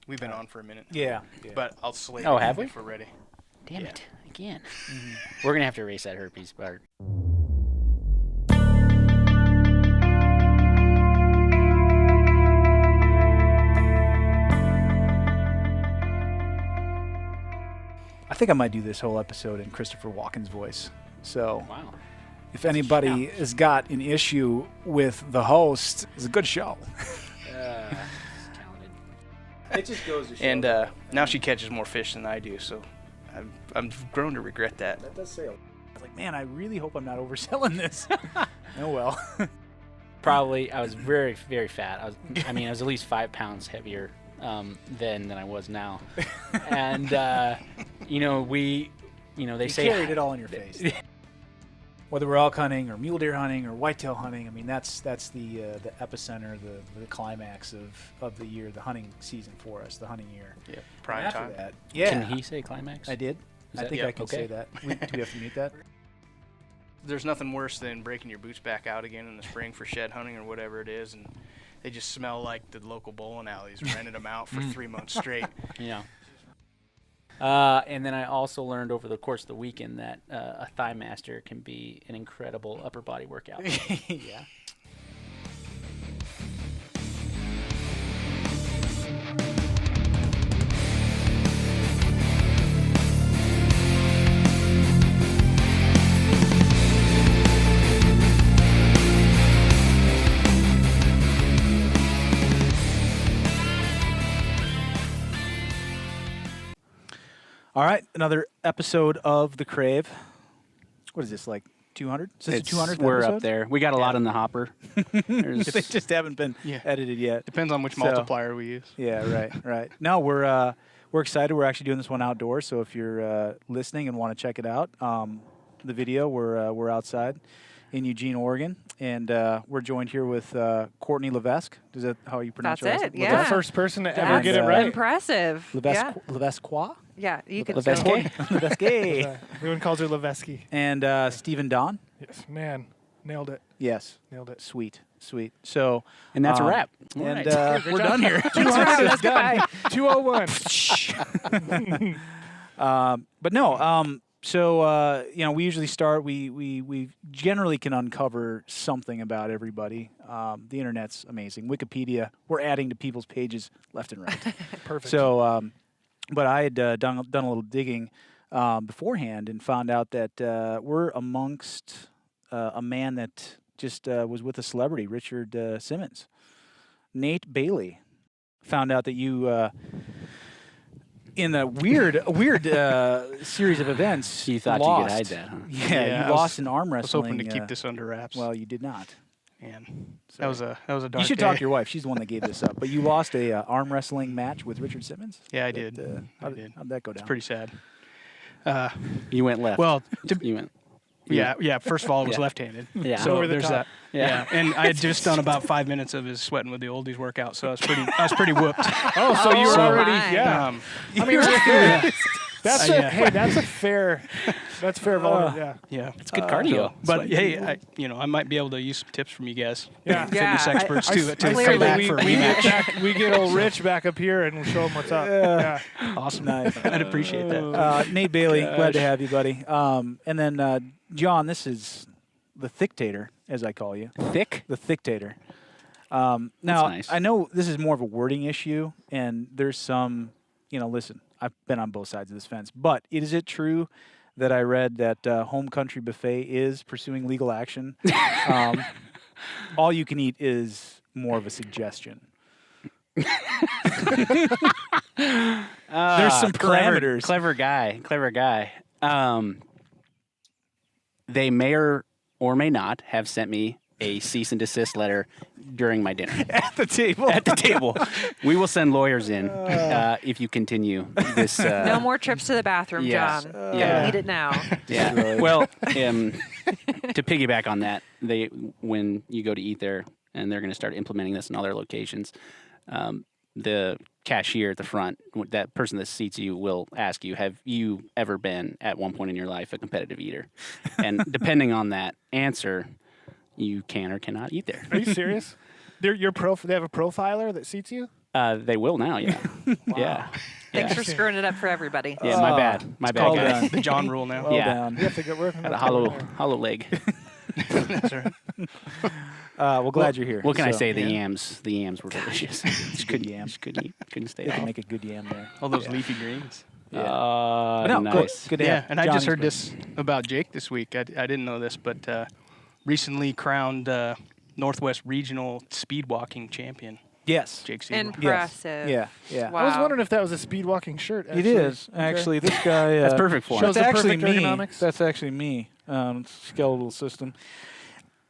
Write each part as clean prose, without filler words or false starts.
We've been on for a minute. Yeah. But I'll slate Oh, it have we? if we're ready. Damn it. Again. We're going to have to erase that herpes part. I think I might do this whole episode in Christopher Walken's voice. So Wow. if anybody has got an issue with the host, it's a good show. Talented. It just goes to show. And now she catches more fish than I do, so I've grown to regret that. That does say a lot. I was like, man, I really hope I'm not overselling this. Oh, well. Probably, I was very, very fat. I was at least 5 pounds heavier then than I was now. And, they You say... carried it all in your face. Whether we're elk hunting or mule deer hunting or whitetail hunting, I mean, that's the epicenter, the climax of the year, the hunting season for us, the hunting year. Yeah, prime After time. that, yeah. Can he say climax? I did. Is I that- think yeah, I can okay. say that. Do we have to mute that? There's nothing worse than breaking your boots back out again in the spring for shed hunting or whatever it is, and they just smell like the local bowling alleys, rented them out for 3 months straight. Yeah. And then I also learned over the course of the weekend that a thigh master can be an incredible upper body workout. Yeah. All right, another episode of The Crave. What is this, like 200? Is this the 200th We're episode? up there. We got a lot in the hopper. They just haven't been edited yet. Depends on which So- multiplier we use. Yeah, right. No, we're excited. We're actually doing this one outdoors. So if you're listening and want to check it out, the video, we're outside in Eugene, Oregon, and we're joined here with Courtney LeVesque. Is that how you pronounce That's her it, last name? yeah. The first person to ever And, get it right. Impressive. LeVesque? Yeah, you could LeVesque? say. LeVesque. Everyone calls her LeVesque. And Steven Dahn. Yes, man, nailed it. Yes. Nailed it. Sweet. So. And that's a wrap. And Right. we're done here. 200 is done. 201. But no. So we usually start. We generally can uncover something about everybody. The internet's amazing. Wikipedia. We're adding to people's pages left and right. Perfect. So, but I had done a little digging beforehand and found out that we're amongst a man that just was with a celebrity, Richard Simmons. Nate Bailey found out that you. In a weird series of events, You thought lost. you could hide that, huh? Yeah, I you was- lost in arm I was wrestling. hoping to keep this under wraps. Well, you did not. Man, that was a dark You should day. talk to your wife. She's the one that gave this up. But you lost a arm wrestling match with Richard Simmons. Yeah, I did. How'd that go down? It's pretty sad. You went left. Well, you went. yeah. First of all, it was Yeah. left-handed. Yeah. So Over the there's top. that. Yeah. And I had just done about 5 minutes of his sweating with the oldies workout, so I was pretty whooped. Oh, so you were Oh, already, my. yeah. I mean, that's yeah. hey, that's fair volume. Yeah. Yeah. It's good cardio. But hey, I might be able to use some tips from you guys. Yeah. Fitness experts to come clearly back we for a get rematch. we get old Rich back up here and we'll show him what's up. Yeah. Awesome. Nice. I'd appreciate that. Nate Bailey, glad to have you, buddy. And then John, this is the Thicktator, as I call you. Thick? The Thicktator. Now, nice. I know this is more of a wording issue, and there's some, listen, I've been on both sides of this fence, but is it true that I read that Home Country Buffet is pursuing legal action? All you can eat is more of a suggestion. There's some parameters. Clever guy. They may or may not have sent me a cease and desist letter during my dinner. At the table. At the table. We will send lawyers in if you continue this. No more trips to the bathroom, yes. John. Yeah. Eat it now. Yeah. Well, to piggyback on that, when you go to eat there, and they're going to start implementing this in all their locations, the cashier at the front, that person that seats you, will ask you, have you ever been at one point in your life a competitive eater? And depending on that answer, you can or cannot eat there. Are you serious? They have a profiler that seats you? They will now, yeah. Yeah. Thanks for screwing it up for everybody. Yeah, my bad. My bad, called guys. The John rule now. Well Yeah. done. You have to get working. Got a hollow leg. That's right. Well, glad you're here. What can I So, say? The yams were delicious. Just couldn't, yam. just couldn't stay They can off. make a good yam there. All those leafy greens. But no, nice. good to Yeah, have and I Johnny's just heard bring. this about Jake this week. I didn't know this, but recently crowned Northwest Regional Speed Walking Champion, Yes. Jake Steven. Impressive. Yeah, yeah. Wow. I was wondering if that was a speed walking shirt. It Actually. is Okay. actually. This guy. That's perfect for him. Shows That's the actually perfect me. ergonomics. That's actually me. Skeletal system.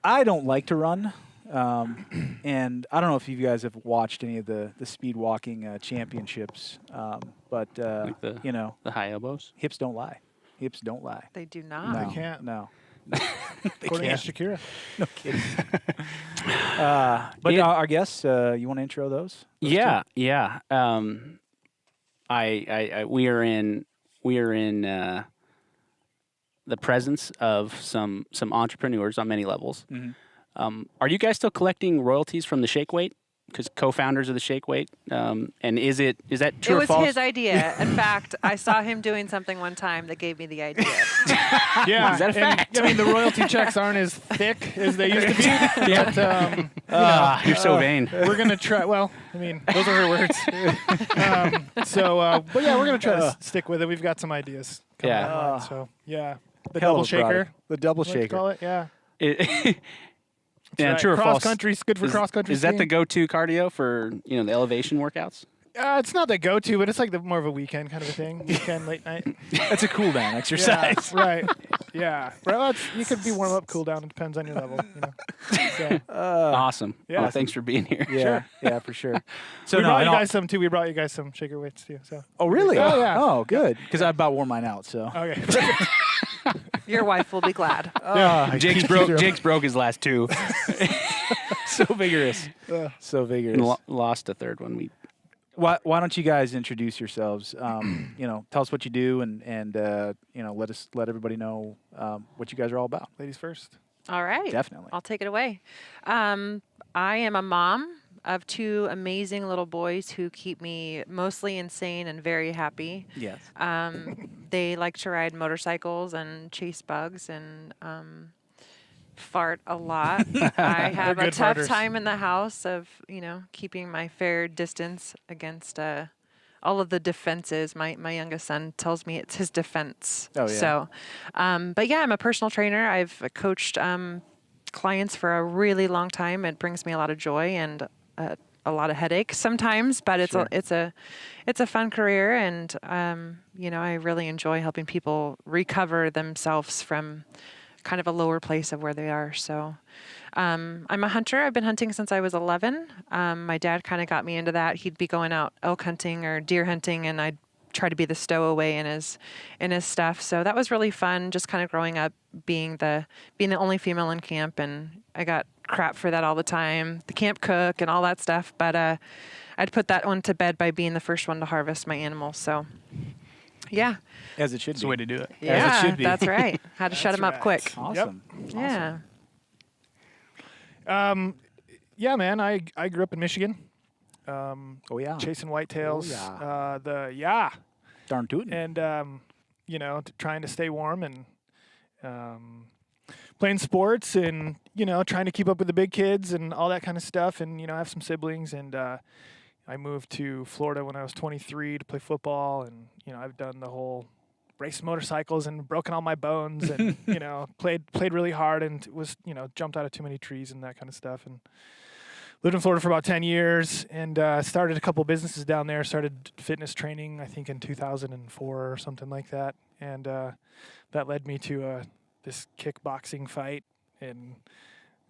I don't like to run, and I don't know if you guys have watched any of the speed walking championships, but Like the- you know, The high elbows. hips don't lie. Hips don't lie. They do not. No, They can't. No, According to Shakira. no kidding. But Yeah. our guests, you want to intro those? Yeah, yeah. We are in the presence of some entrepreneurs on many levels. Mhm. Are you guys still collecting royalties from the Shake Weight? Because co-founders of the Shake Weight, and is that It true or was false? his idea. In fact, I saw him doing something one time that gave me the idea. Yeah. Is that a and, fact? I mean, the royalty checks aren't as thick as they used to be. Yeah. But, You're so vain. we're going to try. Well, I mean, those are her words. But yeah, we're going to try to stick with it. We've got some ideas. coming Yeah. online, so, yeah. The Hell double of a product. shaker. The double What do you shaker. call it? Yeah. Yeah, Right. true or cross false? country's good for cross country. Is that the go-to cardio for the elevation workouts? It's not the go-to, but it's like more of a weekend kind of a thing. Weekend, late night. That's a cool down Yeah, exercise. right. Yeah. Well, you could be warm up, cool down. It depends on your level. So, Awesome. yeah. Oh, thanks for being here. Yeah, Sure. yeah, for sure. So we no, brought and you all- guys some too. We brought you guys some shaker weights too. So Oh, really? Oh, yeah. Oh, good. Because I about wore mine out. So. okay. Your wife will be glad. Jake's broke his last two So vigorous. So vigorous. and lost a third one. Why don't you guys introduce yourselves? Tell us what you do, and let everybody know what you guys are all about. Ladies first. All right. Definitely. I'll take it away. I am a mom of two amazing little boys who keep me mostly insane and very happy. Yes. They like to ride motorcycles and chase bugs and fart a lot. I have a good tough farters. time in the house of, keeping my fair distance against all of the defenses. My youngest son tells me it's his defense. Oh, yeah. So, but yeah, I'm a personal trainer. I've coached clients for a really long time. It brings me a lot of joy and a lot of headaches sometimes, but it's Sure. it's a fun career, and I really enjoy helping people recover themselves from kind of a lower place of where they are. So I'm a hunter. I've been hunting since I was 11. My dad kind of got me into that. He'd be going out elk hunting or deer hunting, and I'd try to be the stowaway in his stuff. So that was really fun, just kind of growing up being the only female in camp, and I got crap for that all the time, the camp cook and all that stuff. But I'd put that one to bed by being the first one to harvest my animals. So yeah. As it should That's be. the way to do it. Yeah, should be. that's right. Had to shut That's him up right. quick. Awesome. Yeah. Yeah, man. I grew up in Michigan, Oh yeah. chasing whitetails. Oh, Yeah. Darn tootin'. And trying to stay warm and playing sports and trying to keep up with the big kids and all that kind of stuff. And I have some siblings, and I moved to Florida when I was 23 to play football, and I've done the whole raced motorcycles and broken all my bones, and played really hard, and was jumped out of too many trees and that kind of stuff, and lived in Florida for about 10 years, and started a couple businesses down there. Started fitness training, I think, in 2004 or something like that. And that led me to this kickboxing fight. And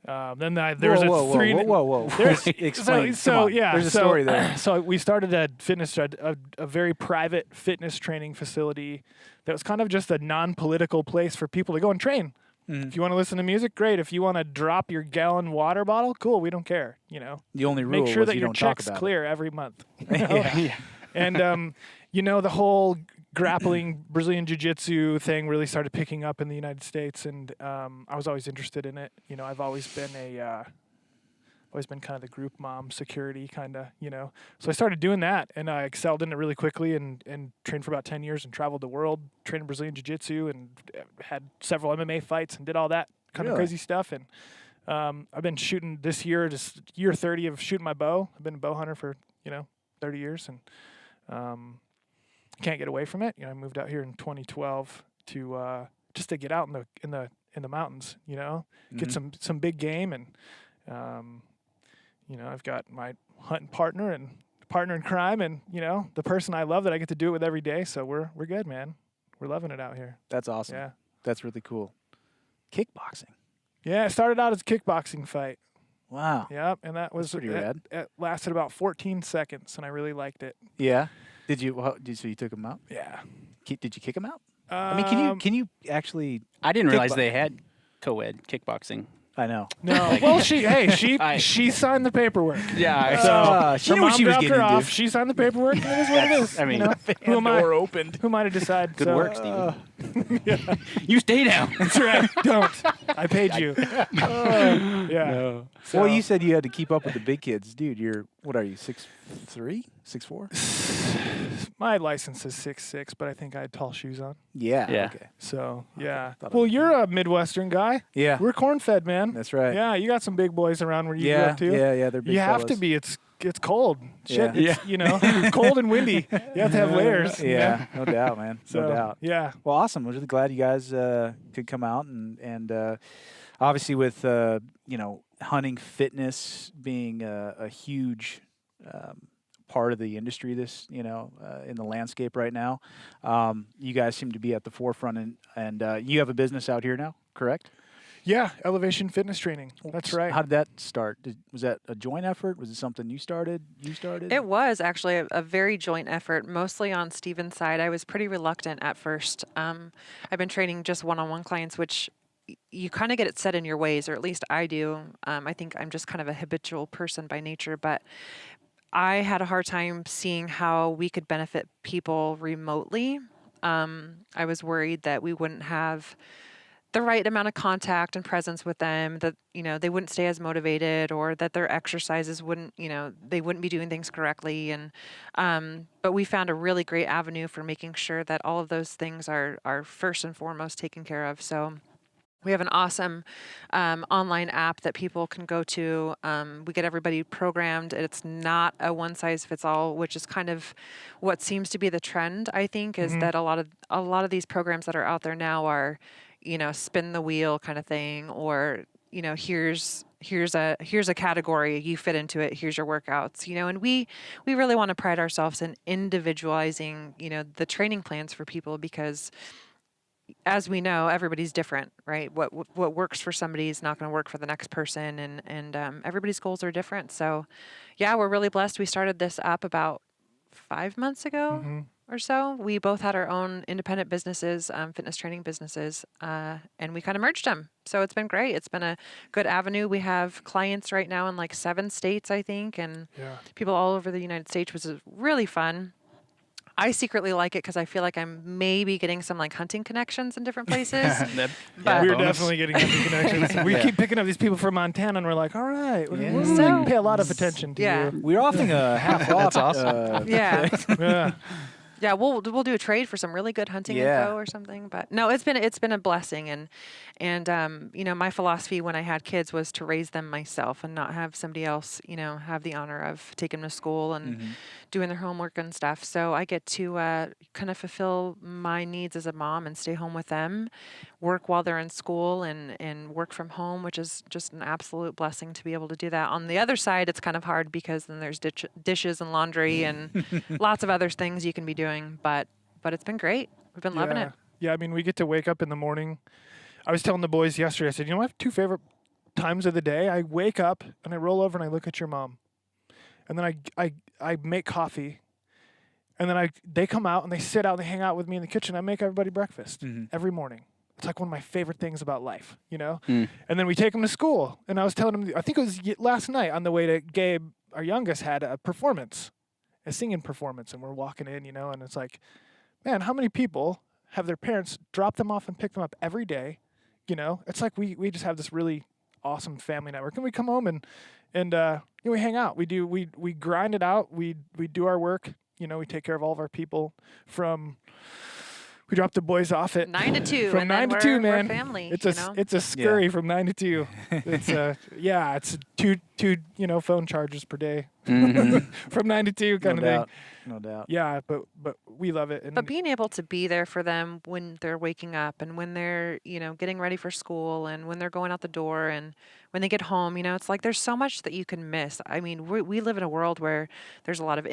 then there was a three. Whoa. There's- Explain. So Come on. yeah, There's a story there. So we started a very private fitness training facility that was kind of just a non-political place for people to go and train. Mhm. If you want to listen to music, great. If you want to drop your gallon water bottle, cool. We don't care. The only rule Make sure was that you your don't talk check's about clear every month. Yeah. And the whole grappling Brazilian jiu-jitsu thing really started picking up in the United States, and I was always interested in it. I've always been always been kind of the group mom security kind of, So I started doing that, and I excelled in it really quickly, and trained for about 10 years and traveled the world, trained Brazilian Jiu-Jitsu, and had several MMA fights and did all that kind of Really? crazy stuff. And I've been shooting this year, just year 30 of shooting my bow. I've been a bow hunter for 30 years, and can't get away from it. I moved out here in 2012 to just to get out in the mountains. Get some big game, and I've got my hunting partner in crime, and the person I love that I get to do it with every day. So we're good, man. We're loving it out here. That's awesome. Yeah. That's really cool. Kickboxing. Yeah, it started out as a kickboxing fight. Wow. Yep, and that was pretty rad. It lasted about 14 seconds, and I really liked it. Yeah. Did you? So you took him out? Yeah. Did you kick him out? I mean, can you actually? I didn't realize Kickbo- they had co-ed kickboxing. I know. No. Well, she signed the paperwork. Yeah. She Her knew what mom she was dropped getting her into. off. She signed the paperwork. And it is what it is. I mean, who am I? Door opened. Who am I to decide? Good So, work, Steven. You stay down. That's right. Don't. I paid you. Yeah. So, Well, you said you had to keep up with the big kids, dude. What are you? 6'3", 6'4"? my license is 6'6", but I think I had tall shoes on. Yeah. Yeah. Okay. So yeah. Thought Well, you're a Midwestern guy. Yeah. We're corn-fed, man. That's right. Yeah, you got some big boys around where you grew Yeah. up too. Yeah. They're big. You have to fellas. be. It's cold. Shit. Yeah. It's, cold and windy. You have to have layers. Yeah. No doubt, man. So, No doubt. Yeah. Well, awesome. I was really glad you guys could come out and obviously with hunting fitness being a huge part of the industry in the landscape right now. You guys seem to be at the forefront and you have a business out here now, correct? Yeah. Elevation fitness training. That's right. How did that start? Was that a joint effort? Was it something you started? It was actually a very joint effort, mostly on Steven's side. I was pretty reluctant at first. I've been training just one-on-one clients, which you kind of get it set in your ways, or at least I do. I think I'm just kind of a habitual person by nature, but I had a hard time seeing how we could benefit people remotely. I was worried that we wouldn't have the right amount of contact and presence with them, that, they wouldn't stay as motivated, or that their exercises wouldn't, they wouldn't be doing things correctly. And, but we found a really great avenue for making sure that all of those things are first and foremost taken care of. So we have an awesome online app that people can go to. We get everybody programmed. It's not a one-size-fits-all, which is kind of what seems to be the trend, I think, is that a lot of these programs that are out there now are, spin the wheel kind of thing, or, here's a category, you fit into it, here's your workouts, and we really want to pride ourselves in individualizing, the training plans for people, because as we know, everybody's different, right? What works for somebody is not going to work for the next person, and everybody's goals are different. So, yeah, we're really blessed. We started this app about 5 months ago or so. We both had our own independent businesses, fitness training businesses, and we kind of merged them. So it's been great. It's been a good avenue. We have clients right now in like 7 states, I think, and people all over the United States, which is really fun. I secretly like it because I feel like I'm maybe getting some like hunting connections in different places. But We're definitely getting hunting connections. We keep picking up these people from Montana, and we're like, all right, Yeah. we're going to pay a lot of attention to you. We're offering a half off. That's awesome. yeah. Yeah. Yeah, we'll do a trade for some really good hunting info or something. But no, it's been a blessing, and my philosophy when I had kids was to raise them myself and not have somebody else have the honor of taking them to school and doing their homework and stuff. So I get to kind of fulfill my needs as a mom and stay home with them, work while they're in school, and work from home, which is just an absolute blessing to be able to do that. On the other side, it's kind of hard because then there's dishes and laundry and lots of other things you can be doing. But it's been great. We've been loving it. Yeah, I mean, we get to wake up in the morning. I was telling the boys yesterday, I said, I have 2 favorite times of the day. I wake up and I roll over and I look at your mom. And then I make coffee. And then they come out and they sit out and they hang out with me in the kitchen. I make everybody breakfast every morning. It's like one of my favorite things about life, And then we take them to school. And I was telling them, I think it was last night on the way to Gabe, our youngest, had a singing performance. And we're walking in, and it's like, man, how many people have their parents drop them off and pick them up every day? It's like we just have this really awesome family network. And we come home and you know, we hang out. We grind it out. We do our work. You know, we take care of all of our people we drop the boys off at 9 to 2. from and 9 then to 2, we're man. family. It's you a know? it's a scurry from 9 to 2. It's it's two you know, phone charges per day from 9 to 2 kind of thing. No doubt. Yeah, but we love it. And But being able to be there for them when they're waking up and when they're, you know, getting ready for school and when they're going out the door and when they get home, you know, it's like there's so much that you can miss. I mean, we live in a world where there's a lot of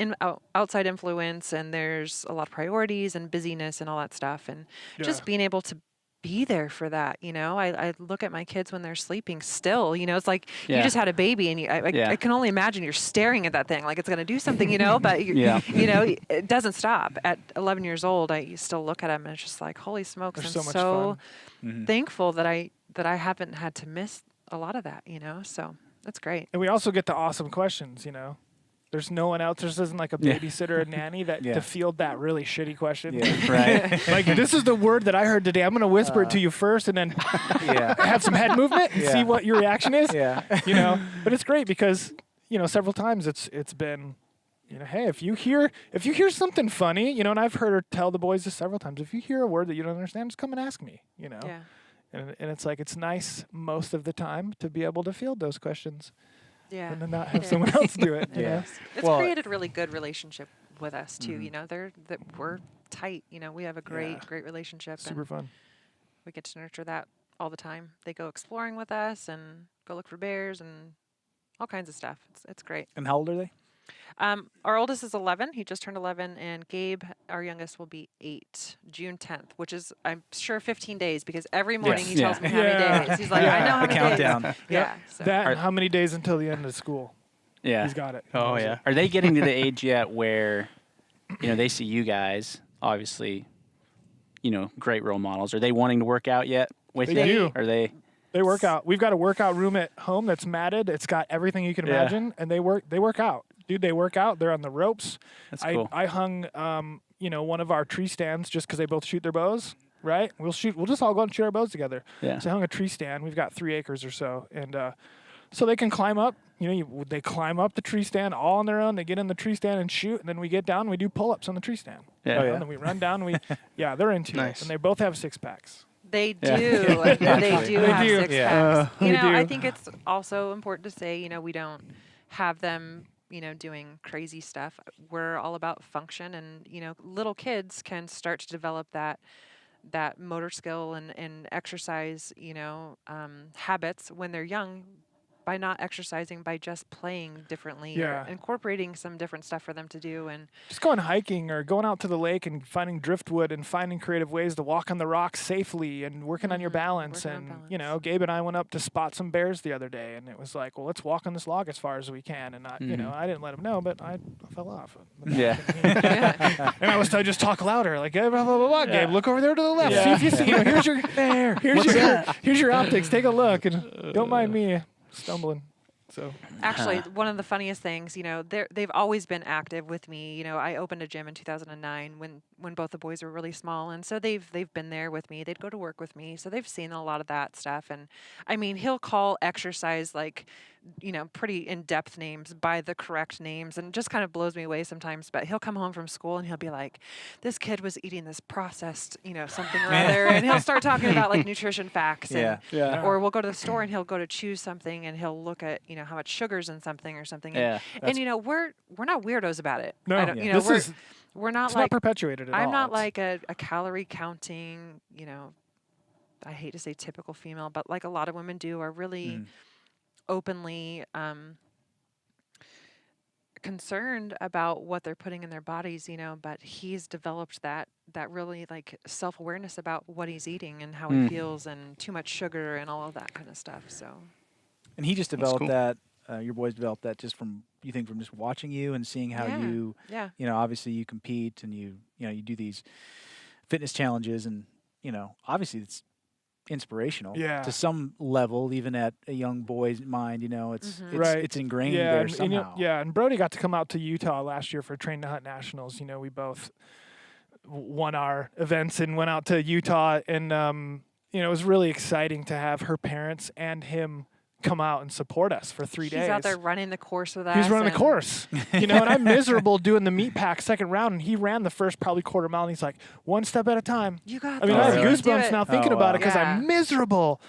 outside influence and there's a lot of priorities and busyness and all that stuff. And just being able to be there for that, you know. I look at my kids when they're sleeping still, you know, it's like you just had a baby and I can only imagine you're staring at that thing like it's going to do something, you know, but you know, it doesn't stop. At 11 years old, I still look at them and it's just like, holy smokes, They're I'm so much so fun. thankful that I haven't had to miss a lot of that, you know. So that's great. And we also get the awesome questions, you know. There's no one else. There isn't like a babysitter or nanny that to field that really shitty question. Yeah, right. Like, this is the word that I heard today. I'm going to whisper it to you first and then have some head movement and see what your reaction is. Yeah. You know, but it's great because, you know, several times it's been, you know, hey, if you hear something funny, you know, and I've heard her tell the boys this several times, if you hear a word that you don't understand, just come and ask me, you know. Yeah. And it's like, it's nice most of the time to be able to field those questions. Yeah. And then not have someone else do it. You know? It's created a really good relationship with us too. You know, we're tight. You know, we have a great relationship. Super and fun. We get to nurture that all the time. They go exploring with us and go look for bears and all kinds of stuff. It's great. And how old are they? Our oldest is 11. He just turned 11, and Gabe, our youngest, will be 8, June 10th, which is, I'm sure, 15 days because every morning he tells me how many days. He's like, I know how many countdown. days. Yeah. So. That and how many days until the end of school? Yeah. He's got it. Oh yeah. Are they getting to the age yet where, you know, they see you guys, obviously, you know, great role models. Are they wanting to work out yet with They you? do. Are they? They work out. We've got a workout room at home that's matted. It's got everything you can imagine, and they work out. Dude, they work out. They're on the ropes. That's cool. I hung, you know, one of our tree stands just because they both shoot their bows. Right? We'll just all go out and shoot our bows together. Yeah. So I hung a tree stand. We've got 3 acres or so, and so they can climb up. You know, they climb up the tree stand all on their own. They get in the tree stand and shoot, and then we get down and we do pull-ups on the tree stand. Yeah. And then we run down. And they're into it, and they both have 6-packs. They do. They do have do. 6 Yeah. packs. You They know, I do. think it's also important to say, you know, we don't have them, you know, doing crazy stuff. We're all about function, and, you know, little kids can start to develop that motor skill and exercise, you know, habits when they're young by not exercising, by just playing differently or incorporating some different stuff for them to do. And Just going hiking or going out to the lake and finding driftwood and finding creative ways to walk on the rocks safely and working on your balance. Working on And, you know, Gabe and I went up to spot some bears the other day, and it was like, well, let's walk on this log as far as we can. And, not, you know, I didn't let him know, but I fell off. Yeah. And I just talk louder, like, blah, blah, blah, blah. Gabe, look over there to the left. See if you see, you know, here's your, here's your optics. Take a look. And don't mind me stumbling. So actually, one of the funniest things, you know, they've always been active with me. You know, I opened a gym in 2009 when both the boys were really small, and so they've been there with me. They'd go to work with me, so they've seen a lot of that stuff. And I mean, he'll call exercise like, you know, pretty in-depth names by the correct names, and it just kind of blows me away sometimes. But he'll come home from school and he'll be like, "This kid was eating this processed, you know, something or other," and he'll start talking about like nutrition facts. And, or we'll go to the store and he'll go to choose something and he'll look at, you know, how much sugar's in something or something. And you know, we're not weirdos about it. No, I don't, you know, we're not it's like not perpetuated at all. I'm not like a calorie counting, you know, I hate to say typical female, but like a lot of women do, are really openly concerned about what they're putting in their bodies, you know, but he's developed that really like self-awareness about what he's eating and how he feels, and too much sugar and all of that kind of stuff. So And he just developed cool. that. Your boys developed that just from just watching you and seeing how you, you know, obviously you compete and you do these fitness challenges, and you know, obviously it's inspirational to some level, even at a young boy's mind. You know, it's ingrained there somehow. And Brody got to come out to Utah last year for Train to Hunt Nationals. You know, we both won our events and went out to Utah, and you know, it was really exciting to have her parents and him come out and support us for 3 days. He's out there running the course with us. He's running the course, and I'm miserable doing the meat pack second round, and he ran the first probably quarter mile, and he's like, one step at a time. You got I mean, I have really? goosebumps now thinking Oh, about wow. it because Yeah. I'm miserable.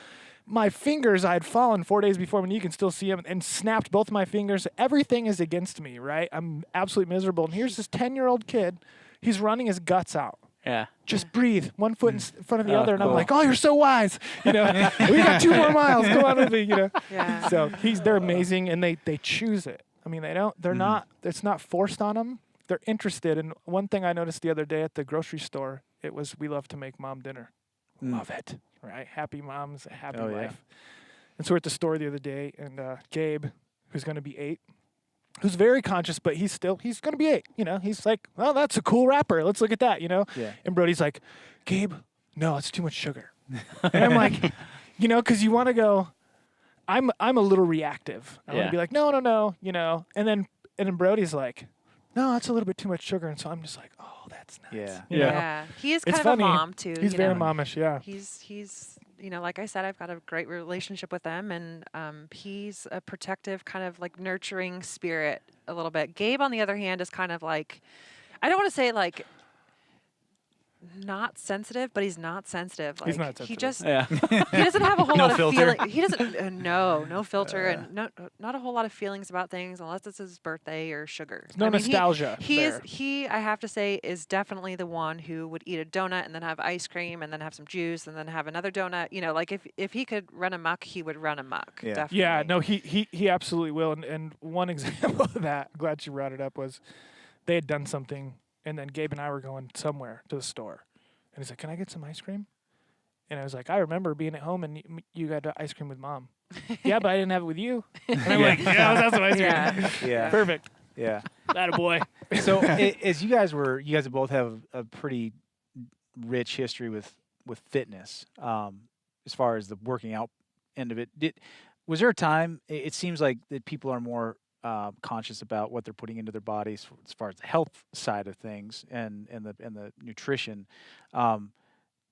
My fingers, I had fallen 4 days before, and you can still see them, and snapped both my fingers. Everything is against me, right? I'm absolutely miserable. And here's this 10-year-old kid. He's running his guts out. Yeah. Just breathe, one foot in front of the Oh, other, and I'm cool. like, oh, you're so wise. We got 2 more miles. Go on with me, Yeah. So they're amazing, and they choose it. I mean, they're not, it's not forced on them. They're interested. And one thing I noticed the other day at the grocery store, it was, we love to make mom dinner. Love it, right? Happy moms, happy Oh, yeah. life. And so we're at the store the other day, and Gabe, who's going to be 8, who's very conscious, but he's going to be 8. He's like, well, that's a cool wrapper. Let's look at that, Yeah. And Brody's like, Gabe, no, it's too much sugar. And I'm like, because you want to go, I'm a little reactive. I want Yeah. to be like, no, and then Brody's like, no, that's a little bit too much sugar. And so I'm just like, oh, that's nice. Yeah. You know? Yeah. He is It's kind of funny. a mom too. He's you very know. momish, yeah. He's like I said, I've got a great relationship with him, and he's a protective, kind of like nurturing spirit a little bit. Gabe, on the other hand, is kind of like, I don't want to say like not sensitive, but he's not sensitive. Like, He's not He sensitive. just Yeah. he doesn't have a whole No lot of filter. feeling. He doesn't no filter and not a whole lot of feelings about things unless it's his birthday or sugar. No nostalgia He there. I have to say, is definitely the one who would eat a donut and then have ice cream and then have some juice and then have another donut. Like if he could run amok, he would run amok. Yeah. Definitely. Yeah, no, he absolutely will. And one example of that, I'm glad you brought it up, was they had done something, and then Gabe and I were going somewhere to the store. And he's like, can I get some ice cream? And I was like, I remember being at home and you got ice cream with mom. Yeah, but I didn't have it with you. And I'm like, yeah, let's have some ice cream. Yeah. Yeah. Perfect. Yeah. Attaboy. So as you guys both have a pretty rich history with fitness, as far as the working out end of it. Was there a time? It seems like that people are more conscious about what they're putting into their bodies as far as the health side of things and the nutrition. Do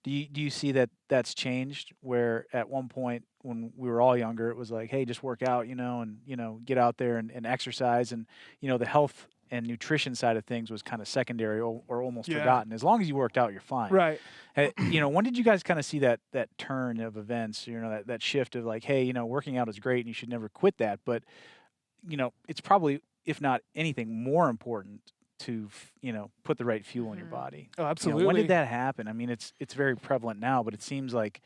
you see that that's changed? Where at one point when we were all younger, it was like, hey, just work out, and get out there and exercise, and the health and nutrition side of things was kind of secondary or almost Yeah. forgotten. As long as you worked out, you're fine. Right. When did you guys kind of see that turn of events? That shift of like, hey, working out is great and you should never quit that, but it's probably, if not anything, more important to put the right fuel in your body. Oh, absolutely. When did that happen? I mean, it's very prevalent now, but it seems like,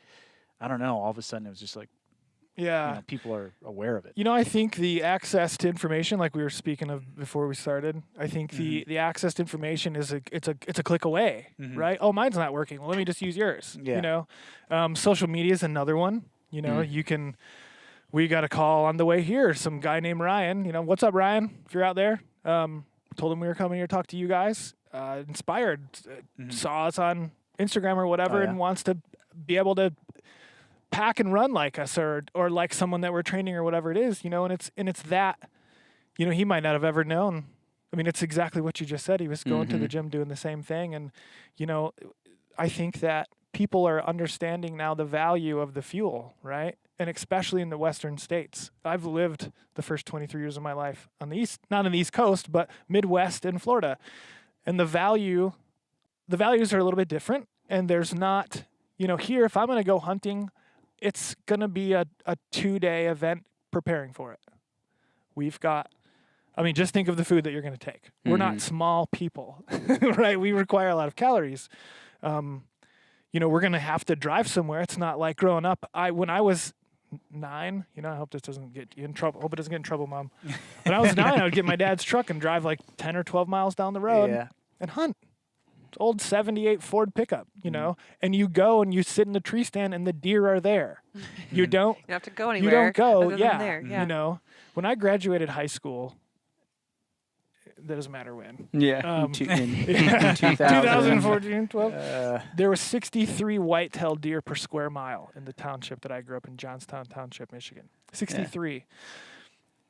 I don't know, all of a sudden it was just like, Yeah. people are aware of it. I think the access to information, like we were speaking of before we started, I think the access to information is it's a click away, right? Oh, mine's not working. Well, let me just use yours. Yeah. Social media is another one. We got a call on the way here. Some guy named Ryan. What's up, Ryan? If you're out there, told him we were coming here to talk to you guys. Inspired, saw us on Instagram or whatever, Oh, yeah. and wants to be able to pack and run like us or like someone that we're training or whatever it is, and it's that, he might not have ever known. I mean, it's exactly what you just said. He was going to the gym doing the same thing. And, I think that people are understanding now the value of the fuel, right? And especially in the Western states. I've lived the first 23 years of my life on the East, not on the East Coast, but Midwest in Florida. And the values are a little bit different. And there's not, here, if I'm going to go hunting, it's going to be a 2-day event preparing for it. Just think of the food that you're going to take. We're not small people, right? We require a lot of calories. We're going to have to drive somewhere. It's not like growing up. When I was 9, I hope this doesn't get you in trouble. Hope it doesn't get in trouble, Mom. When I was 9, I would get my dad's truck and drive like 10 or 12 miles down the road and hunt. Old 78 Ford pickup, and you go and you sit in the tree stand and the deer are there. You don't You don't have to go anywhere. You don't go, other than yeah. there. Yeah. When I graduated high school, that doesn't matter when. Yeah. In 2014, 12. There were 63 white-tailed deer per square mile in the township that I grew up in, Johnstown Township, Michigan. 63. Yeah.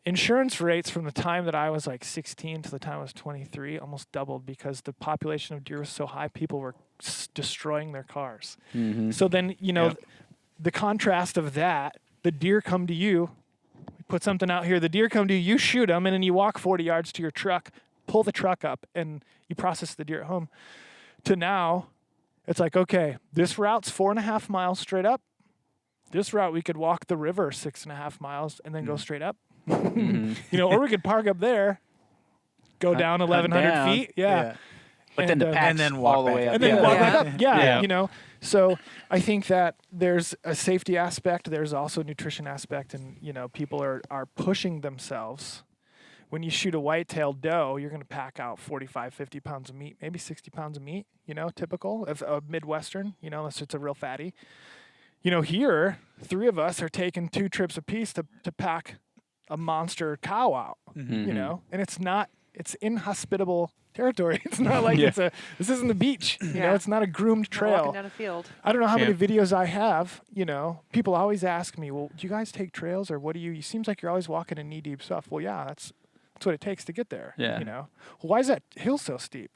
Insurance rates from the time that I was like 16 to the time I was 23 almost doubled because the population of deer was so high, people were destroying their cars. So then, the contrast of that, the deer come to you put something out here. The deer come to you, you shoot them, and then you walk 40 yards to your truck, pull the truck up, and you process the deer at home. To now, it's like, okay, this route's 4.5 miles straight up. This route, we could walk the river 6.5 miles and then go straight up. You know, or we could park up there, go down 1,100 feet. Yeah. But then the pack's and then walk all the back way up. up. And then walk back up. Yeah, Yeah. you know. So I think that there's a safety aspect. There's also a nutrition aspect. And, you know, people are pushing themselves. When you shoot a white-tailed doe, you're going to pack out 45, 50 pounds of meat, maybe 60 pounds of meat, you know, typical of a Midwestern, you know, unless it's a real fatty. You know, here, 3 of us are taking 2 trips apiece to pack a monster cow out, you know, and it's inhospitable territory. It's not like this isn't the beach, you know, it's not a groomed Walking trail. down a field. I don't know how many videos I have, you know, people always ask me, well, do you guys take trails or what do you, it seems like you're always walking in knee-deep stuff. Well, yeah, that's what it takes to get there, you know. Well, why is that hill so steep?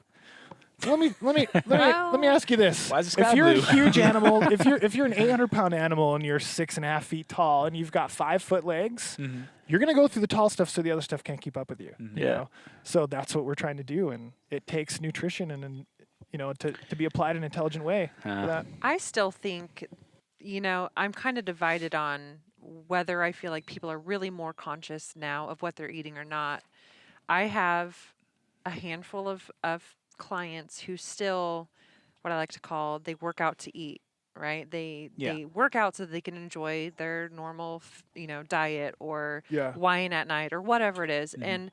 Let me ask you this: Why is the sky if you're blue? a huge animal, if you're an 800-pound animal and you're 6.5 feet tall and you've got 5-foot legs, you're gonna go through the tall stuff so the other stuff can't keep up with you. You know? So that's what we're trying to do, and it takes nutrition and you know to be applied in an intelligent way. For that. I still think, you know, I'm kind of divided on whether I feel like people are really more conscious now of what they're eating or not. I have a handful of clients who still, what I like to call, they work out to eat, right? They work out so that they can enjoy their normal, you know, diet or wine at night or whatever it is. And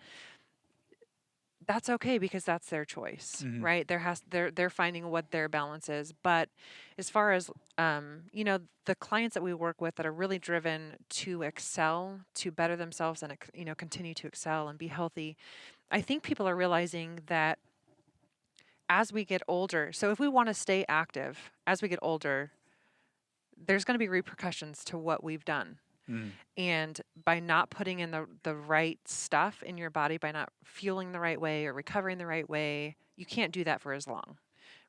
that's okay because that's their choice, right? They're finding what their balance is. But as far as, you know, the clients that we work with that are really driven to excel, to better themselves and, you know, continue to excel and be healthy, I think people are realizing that as we get older, so if we want to stay active as we get older, there's going to be repercussions to what we've done. And by not putting in the right stuff in your body, by not fueling the right way or recovering the right way, you can't do that for as long,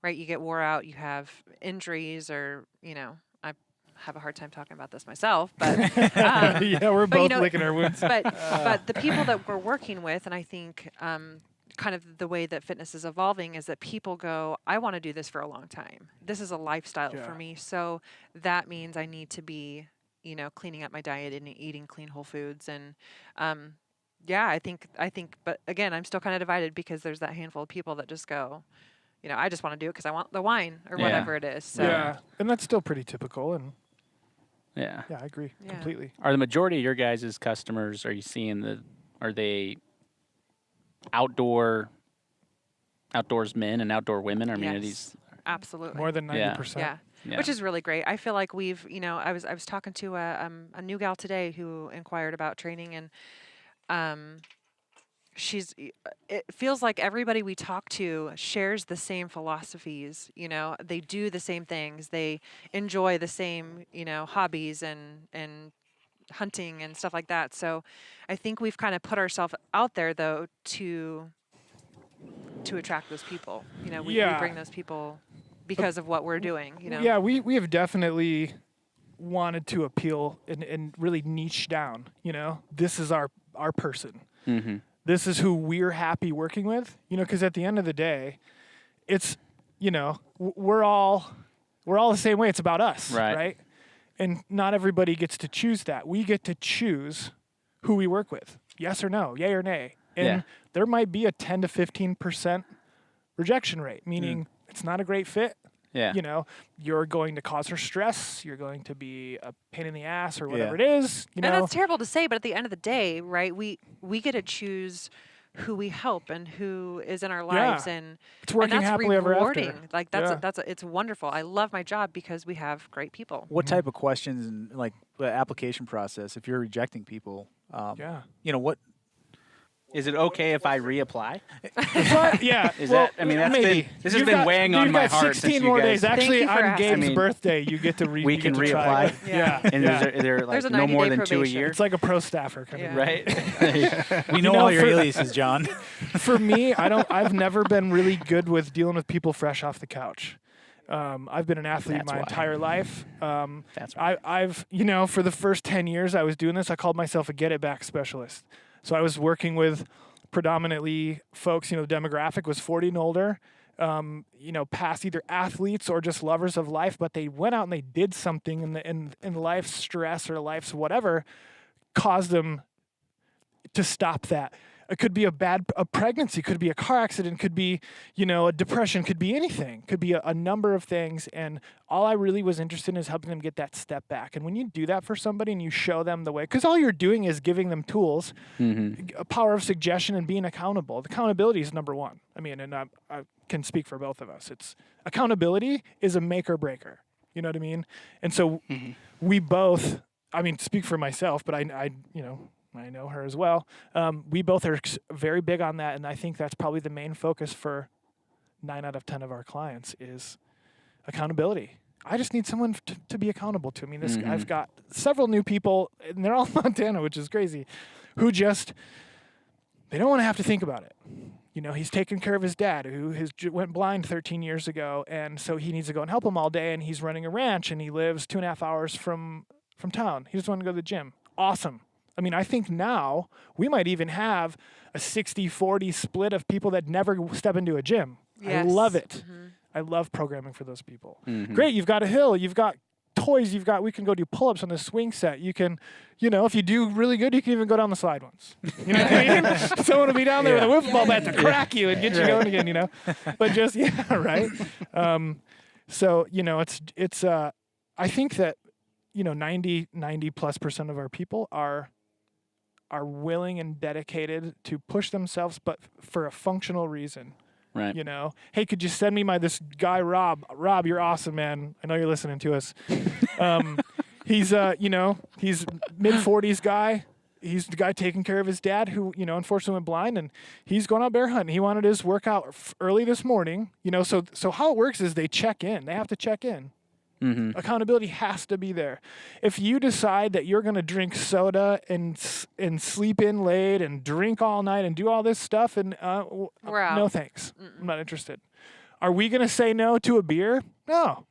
right? You get wore out, you have injuries, or, you know, I have a hard time talking about this myself, but yeah, we're both you know, licking our wounds. But the people that we're working with, and I think kind of the way that fitness is evolving is that people go, I want to do this for a long time. This is a lifestyle for me. So that means I need to be, you know, cleaning up my diet and eating clean whole foods. And I think, but again, I'm still kind of divided because there's that handful of people that just go, you know, I just want to do it because I want the wine or whatever it is. So. Yeah, and that's still pretty typical. And yeah, I agree completely. Are the majority of your guys' customers, are you seeing are they outdoors men and outdoor women? I mean, are these absolutely more than 90%? Yeah. Which is really great. I feel like we've, you know, I was talking to a new gal today who inquired about training, and it feels like everybody we talk to shares the same philosophies. You know, they do the same things, they enjoy the same, you know, hobbies and hunting and stuff like that. So I think we've kind of put ourselves out there though to attract those people. You know, we bring those people because of what we're doing, you know. Yeah, we have definitely wanted to appeal and really niche down, you know. This is our person. This is who we're happy working with, you know, because at the end of the day, it's, you know, we're all the same way. It's about us, right? And not everybody gets to choose that. We get to choose who we work with, yes or no, yay or nay. And there might be a 10 to 15% rejection rate, meaning it's not a great fit. Yeah. You know, you're going to cause her stress. You're going to be a pain in the ass or whatever it is. You know, and that's terrible to say, but at the end of the day, right? We get to choose who we help and who is in our lives, and it's working and that's happily rewarding. ever after. Like it's wonderful. I love my job because we have great people. What type of questions and like the application process? If you're rejecting people, you know what. Is it okay if I reapply? Yeah. Is that? I mean, this has been weighing on my heart. You've got 16 since more you guys, days. Actually, Thank you for on Gabe's asking. birthday, you get to we can reapply. Yeah. And is there like There's a no more 90-day than 2 a probation. year? It's like a pro staffer kind of. Right. We know all your aliases, John. For me, I've never been really good with dealing with people fresh off the couch. I've been an athlete That's my why. entire life. That's why. I've, for the first 10 years I was doing this, I called myself a get it back specialist. So I was working with predominantly folks, the demographic was 40 and older, past either athletes or just lovers of life, but they went out and they did something in life's stress or life's whatever caused them to stop that. It could be a pregnancy, could be a car accident, could be, a depression, could be anything, could be a number of things. And all I really was interested in is helping them get that step back. And when you do that for somebody and you show them the way, because all you're doing is giving them tools, a power of suggestion and being accountable. The accountability is number one. I mean, and I can speak for both of us. It's accountability is a make or breaker. You know what I mean? And so we both, speak for myself, but I know her as well. We both are very big on that, and I think that's probably the main focus for 9 out of 10 of our clients is accountability. I just need someone to be accountable to. I've got several new people, and they're all in Montana, which is crazy, who they don't want to have to think about it. He's taking care of his dad, who went blind 13 years ago, and so he needs to go and help him all day, and he's running a ranch, and he lives 2.5 hours from town. He just wanted to go to the gym. Awesome. I think now we might even have a 60-40 split of people that never step into a gym. Yes. I love it. I love programming for those people. Great, you've got a hill, you've got toys, we can go do pull-ups on the swing set. You can, if you do really good, you can even go down the slide ones. You know what I mean? Someone will be down there with a wiffle ball bat to crack you and get you going again, But just, right? So, it's I think that, 90+% of our people are willing and dedicated to push themselves, but for a functional reason. Right. Hey, could you send me this guy, Rob? Rob, you're awesome, man. I know you're listening to us. He's, he's mid-40s guy. He's the guy taking care of his dad who, unfortunately went blind, and he's going out bear hunting. He wanted his workout early this morning, so how it works is they check in. They have to check in. Accountability has to be there. If you decide that you're going to drink soda and sleep in late and drink all night and do all this stuff, and We're out. no thanks, I'm not interested. Are we going to say no to a beer? No.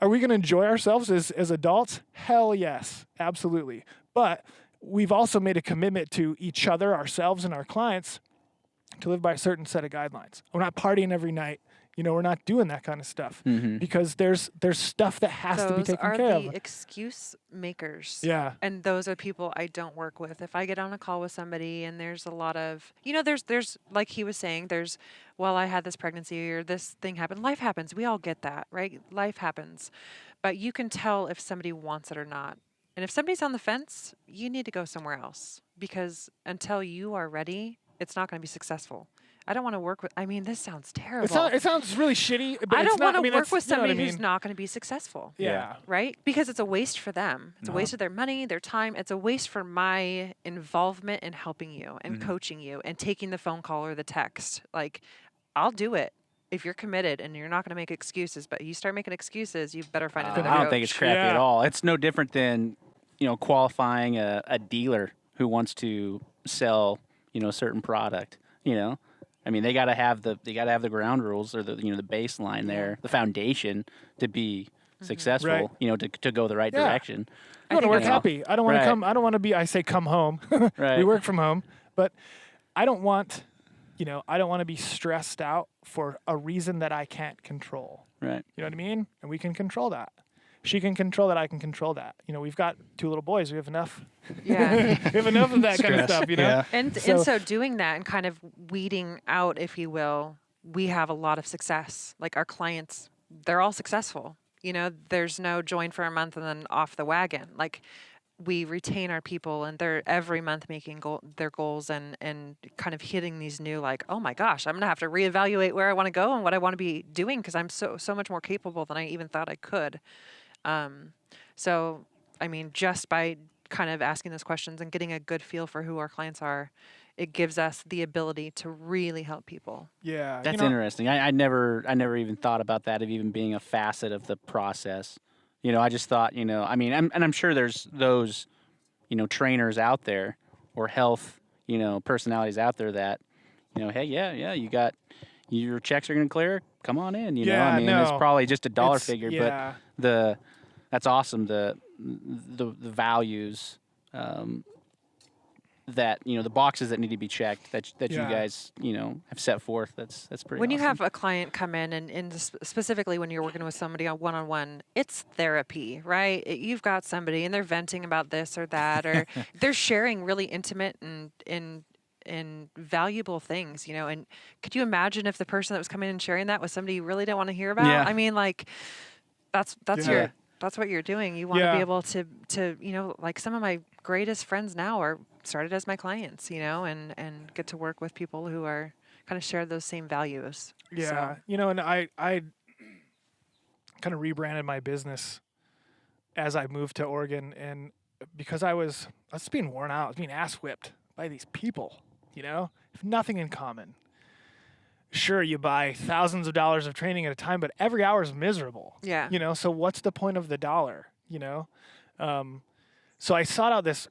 Are we going to enjoy ourselves as adults? Hell yes, absolutely. But we've also made a commitment to each other, ourselves, and our clients to live by a certain set of guidelines. We're not partying every night. We're not doing that kind of stuff because there's stuff that has to be taken care Those of. are the excuse makers. Yeah. And those are people I don't work with. If I get on a call with somebody and there's a lot of, there's like he was saying, I had this pregnancy or this thing happened. Life happens. We all get that, right? Life happens. But you can tell if somebody wants it or not. And if somebody's on the fence, you need to go somewhere else because until you are ready, it's not going to be successful. I don't want to work with. This sounds terrible. It sounds really shitty. But I it's don't not, want to work with somebody who's who's not going to be successful. Yeah. Right? Because it's a waste for them. It's a waste of their money, their time. It's a waste for my involvement in helping you and coaching you and taking the phone call or the text. Like, I'll do it if you're committed and you're not going to make excuses. But you start making excuses, you better find another I don't coach. think it's crappy at all. It's no different than qualifying a dealer who wants to sell a certain product. They got to have the ground rules or the baseline there, the foundation to be successful. Right. To go the right direction. I want to work think happy. I don't want to come. I don't want to be. I say come home. Right. We work from home, but I don't want. I don't want to be stressed out for a reason that I can't control. Right. You know what I mean? And we can control that. She can control that. I can control that. We've got 2 little boys. We have enough. Yeah. We have enough of that kind of stuff. Yeah. And so doing that and kind of weeding out, if you will, we have a lot of success. Like our clients, they're all successful. There's no join for a month and then off the wagon. Like we retain our people and they're every month making their goals and kind of hitting these new, like, oh my gosh, I'm going to have to reevaluate where I want to go and what I want to be doing because I'm so much more capable than I even thought I could. Just by kind of asking those questions and getting a good feel for who our clients are, it gives us the ability to really help people. Yeah. That's interesting. I never even thought about that of even being a facet of the process. I just thought, I'm sure there's those, trainers out there or health, personalities out there that, hey, yeah, you got your checks are going to clear. Come on in. You know, Yeah, I mean, it's no. probably just a dollar It's- figure, yeah. but that's awesome. The values, that, you know, the boxes that need to be checked that you Yeah. guys, you know, have set forth. That's pretty When awesome. you have a client come in, and specifically when you're working with somebody on one-on-one, it's therapy, right? You've got somebody and they're venting about this or that, or they're sharing really intimate and valuable things, you know. And could you imagine if the person that was coming in and sharing that was somebody you really don't want to hear about? Yeah. I mean, like, that's Yeah. that's what you're doing. You want to Yeah. be able to you know, like some of my greatest friends now are started as my clients, you know, and get to work with people who are kind of share those same values. Yeah, So, you know, and I kind of rebranded my business as I moved to Oregon, and because I was being worn out, I was being ass whipped by these people, you know, have nothing in common. Sure, you buy thousands of dollars of training at a time, but every hour is miserable. Yeah. You know, so what's the point of the dollar? You know, so I sought out this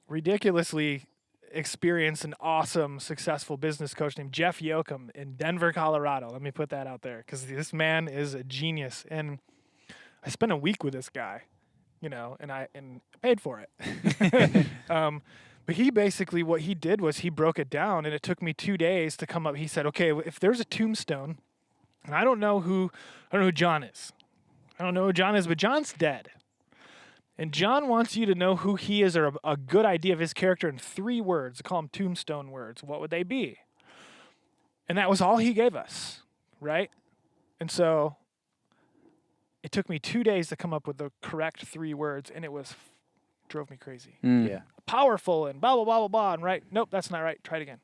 ridiculously experienced and awesome, successful business coach named Jeff Yoakum in Denver, Colorado. Let me put that out there because this man is a genius. And I spent a week with this guy, you know, and I paid for it. But he basically, what he did was he broke it down, and it took me 2 days to come up. He said, okay, if there's a tombstone, and I don't know who John is. I don't know who John is, but John's dead. And John wants you to know who he is, or a good idea of his character in 3 words. I call them tombstone words. What would they be? And that was all he gave us, right? And so it took me 2 days to come up with the correct 3 words, and it drove me crazy. Yeah. Powerful and blah, blah, blah, blah, blah. And right, nope, that's not right. Try it again.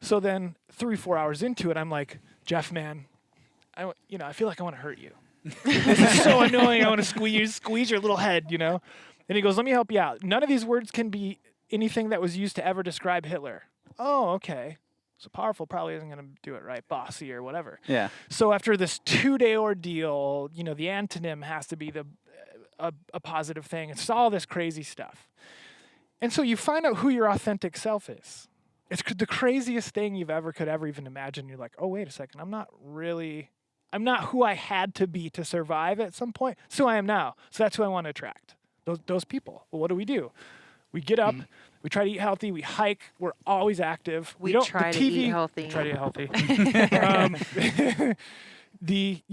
So then 3-4 hours into it, I'm like, Jeff, man, I feel like I want to hurt you. This is so annoying. I want to squeeze your little head, you know? And he goes, let me help you out. None of these words can be anything that was used to ever describe Hitler. Oh, okay. So powerful probably isn't going to do it right. Bossy or whatever. Yeah. So after this 2-day ordeal, you know, the antonym has to be a positive thing. It's all this crazy stuff. And so you find out who your authentic self is. It's the craziest thing you could ever even imagine. You're like, oh, wait a second. I'm not who I had to be to survive at some point. So I am now. So that's who I want to attract. Those people. Well, what do? We get up. We try to eat healthy. We hike. We're always active. We don't try the to TV, eat healthy. We try to eat healthy. The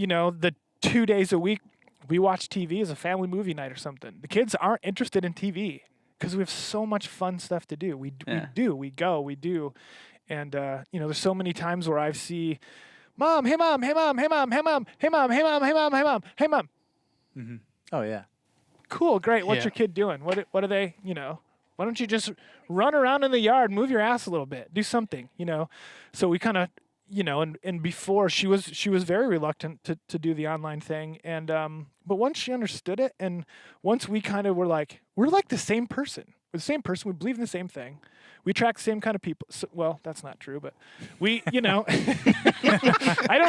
2 days a week we watch TV as a family movie night or something. The kids aren't interested in TV because we have so much fun stuff to do. We do. And there's so many times where I see, Mom, hey mom, hey mom, hey mom, hey mom, hey mom, hey mom, hey mom, hey mom, hey mom. Mm-hmm. Oh yeah. Cool, great. What's Yeah. your kid doing? What are they? Why don't you just run around in the yard, move your ass a little bit, do something, So we kind of, and before she was very reluctant to do the online thing, and but once she understood it, and once we kind of were like, we're like the same person. We're the same person. We believe in the same thing. We attract the same kind of people. So, well, that's not true, but we, I don't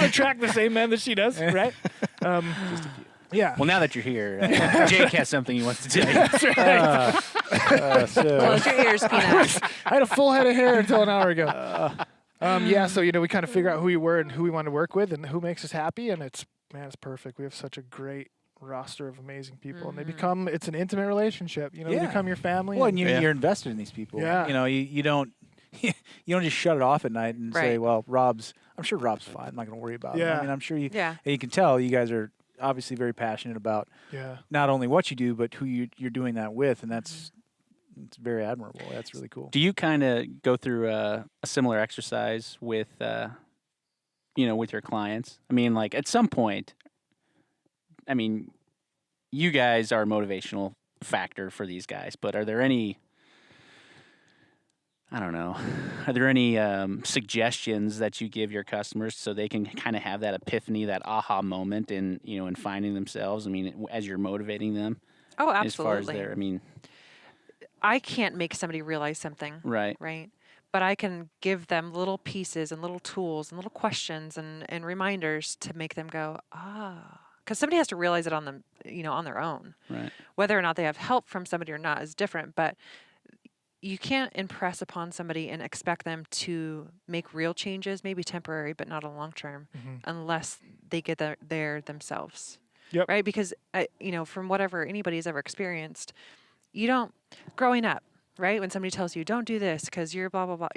attract the same men that she does, right? Just a few. Yeah. Well, now that you're here, Jake has something he wants to tell you. That's right. Close your ears, Peanut. I had a full head of hair until an hour ago. So we kind of figure out who we were and who we want to work with and who makes us happy, and it's perfect. We have such a great roster of amazing people, and it's an intimate relationship. They become your family. Well, and and you're invested in these people. Yeah. You don't you don't just shut it off at night and say, Right. well, I'm sure Rob's fine. I'm not going to worry about it. Yeah. I mean, I'm sure you. Yeah. And you can tell you guys are obviously very passionate about not only what you do, but who you're doing that with, and it's very admirable. That's really cool. Do you kind of go through a similar exercise with, with your clients? I mean, like at some point, you guys are a motivational factor for these guys, but are there any, suggestions that you give your customers so they can kind of have that epiphany, that aha moment in finding themselves? I mean, as you're motivating them, Oh, as far as absolutely. I can't make somebody realize something. right. Right. But I can give them little pieces and little tools and little questions and reminders to make them go, because somebody has to realize it on their own. Right. Whether or not they have help from somebody or not is different. But you can't impress upon somebody and expect them to make real changes, maybe temporary, but not a long term, unless they get there themselves. Yep. Right? Because, from whatever anybody's ever experienced, you don't, growing up, right? When somebody tells you, don't do this because you're blah, blah, blah,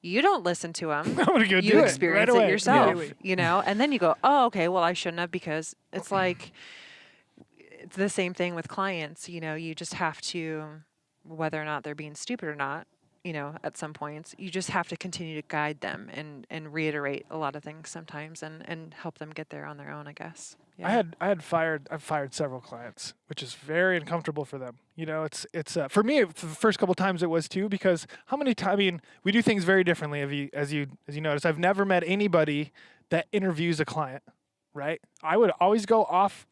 you don't listen to them. I'm gonna go You do experience it right it away. yourself, Immediately. and then you go, oh, okay, well, I shouldn't have, because it's like, it's the same thing with clients. You just have to, whether or not they're being stupid or not, at some points, you just have to continue to guide them and reiterate a lot of things sometimes and help them get there on their own, I guess. Yeah. I've fired several clients, which is very uncomfortable for them. It's for me, for the first couple times it was too, because how many times, we do things very differently. As you notice, I've never met anybody that interviews a client, right? I would always go off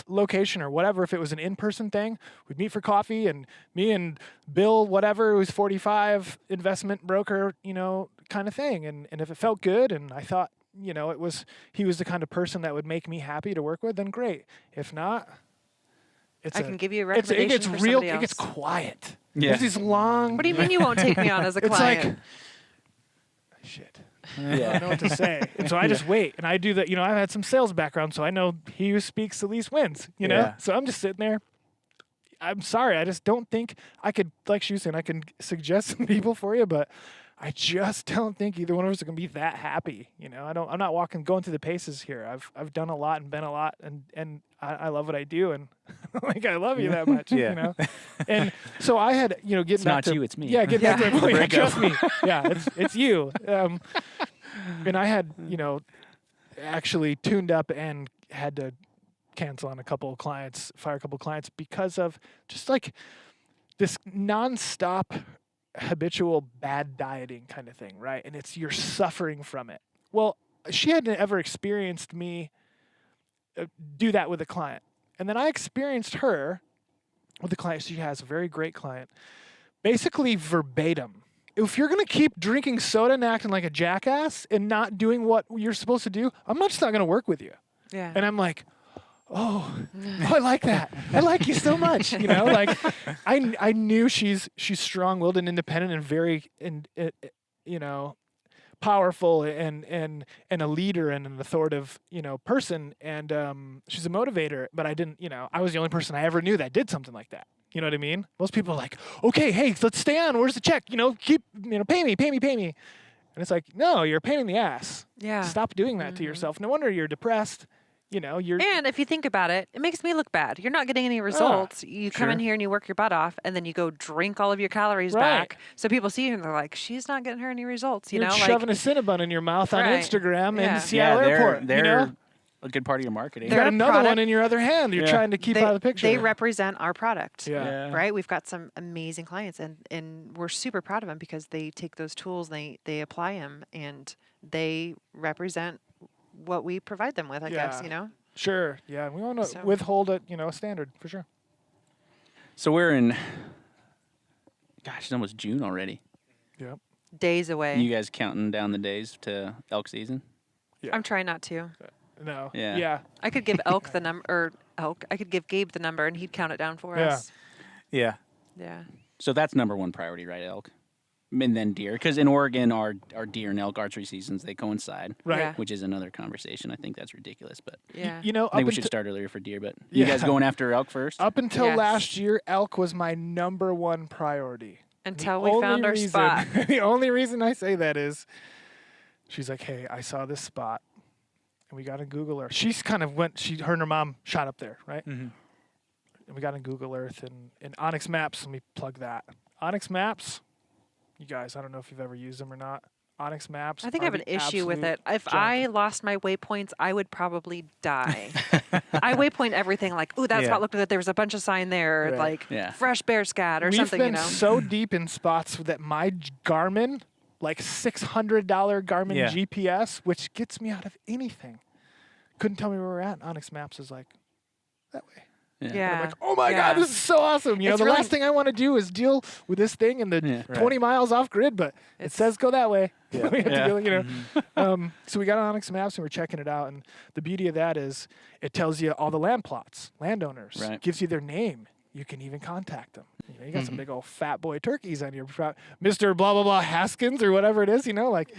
location or whatever. If it was an in-person thing, we'd meet for coffee, and me and Bill, whatever, who's 45, investment broker, kind of thing. And if it felt good and I thought, he was the kind of person that would make me happy to work with, then great. If not, I can give you a recommendation it gets for real, somebody else. it gets quiet. Yeah. There's these long, What do you mean you won't take me on as a it's client? like, shit. I don't know what to say. And so I just wait. And I do that. I've had some sales background, so I know he who speaks the least wins, Yeah. So I'm just sitting there. I'm sorry. I just don't think I could, like she was saying, I can suggest some people for you, but I just don't think either one of us are going to be that happy. I'm not going through the paces here. I've done a lot and been a lot, and I love what I do, and like, I love you that much, Yeah. And so I had, getting It's back not to, you, it's me. Yeah, getting back to my point. Break Trust up. me. Yeah, it's you. And I had, actually tuned up and had to cancel on a couple of clients, fire a couple of clients, because of just like this nonstop habitual bad dieting kind of thing, right? And you're suffering from it. Well, she hadn't ever experienced me do that with a client. And then I experienced her with a client. She has a very great client, basically verbatim. If you're going to keep drinking soda and acting like a jackass and not doing what you're supposed to do, I'm just not going to work with you. Yeah. And I'm like, oh, I like that. I like you so much. Like I knew she's strong-willed and independent and very, powerful and a leader and an authoritative, person. And she's a motivator. But I didn't, I was the only person I ever knew that did something like that. You know what I mean? Most people are like, okay, hey, let's stay on. Where's the check? Keep, pay me. And it's like, no, you're a pain in the ass. Yeah. Stop doing that to yourself. No wonder you're depressed. You're. And if you think about it, it makes me look bad. You're not getting any results. You come in sure. here and you work your butt off, and then you go drink all of your calories Right. back. So people see you and they're like, she's not getting her any results. You're like, shoving a Cinnabon in your mouth on Right. Instagram Yeah. in Seattle Airport. They're a good part of your marketing. You They're got a another product. one in your other hand. You're trying to keep out of the picture. They represent our product. Yeah. Right? We've got some amazing clients, and we're super proud of them because they take those tools, they apply them, and they represent what we provide them with, I guess, Sure. Yeah. We want to So- withhold a standard for sure. So we're in, gosh, it's almost June already. Yep. Days away. You guys counting down the days to elk season? I'm trying not to. No. Yeah. Yeah. I could give Elk the number, or Elk. I could give Gabe the number, and he'd count it down for Yeah. us. Yeah. Yeah. So that's number one priority, right, elk? And then deer. Because in Oregon, our deer and elk archery seasons, they coincide. Right. Yeah. Which is another conversation. I think that's ridiculous, but Yeah. I think we should start earlier for deer. But you guys going after elk first? Up until Yes. last year, elk was my number one priority. Until The we found only our reason- spot. The only reason I say that is she's like, hey, I saw this spot. And we got to Google Earth. She's kind of her and her mom shot up there, right? Mm-hmm. And we got in Google Earth and Onyx Maps. Let me plug that. Onyx Maps, you guys, I don't know if you've ever used them or not. Onyx Maps. I think I are have an the issue with absolute it. If junk. I lost my waypoints, I would probably die. I waypoint everything like, ooh, that Yeah. spot looked good. There was a bunch of sign there, Right. like Yeah. fresh bear scat or We've something, been so Mm-hmm. deep in spots that my Garmin, like $600 Garmin Yeah. GPS, which gets me out of anything, couldn't tell me where we're at. Onyx Maps is like, that way. Yeah. And Yeah. I'm like, oh my Yeah. God, this is so awesome. It's The really- last thing I want to do is deal with this thing in the Yeah. 20 miles off grid, but it It's- says go that way. Yeah. We have Yeah. to go, so we got on Onyx Maps and we're checking it out. And the beauty of that is it tells you all the land plots, landowners, Right. gives you their name. you can even contact them. You know, you got some big old fat boy turkeys on your Mr. blah, blah, blah Haskins or whatever it is, you know, like,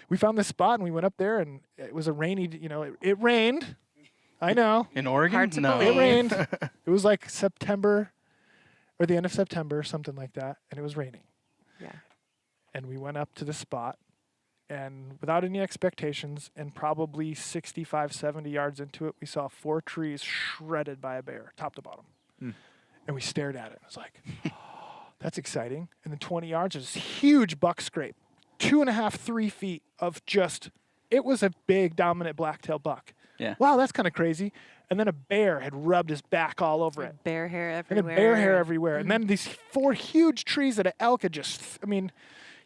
we found this spot and we went up there and it was a rainy, you know, it rained. I know. In Oregon? Hard to no. believe. It rained. It was like September or the end of September, something like that. And it was raining. Yeah. And we went up to the spot and without any expectations and probably 65, 70 yards into it, we saw 4 trees shredded by a bear, top to bottom. And we stared at it. It was like, oh, that's exciting. And then 20 yards, there's this huge buck scrape, 2.5, 3 feet of just, it was a big dominant black-tailed buck. Yeah. Wow, that's kind of crazy. And then a bear had rubbed his back all over it. Bear hair And everywhere. a bear hair everywhere. And then these 4 huge trees that an elk had just, I mean,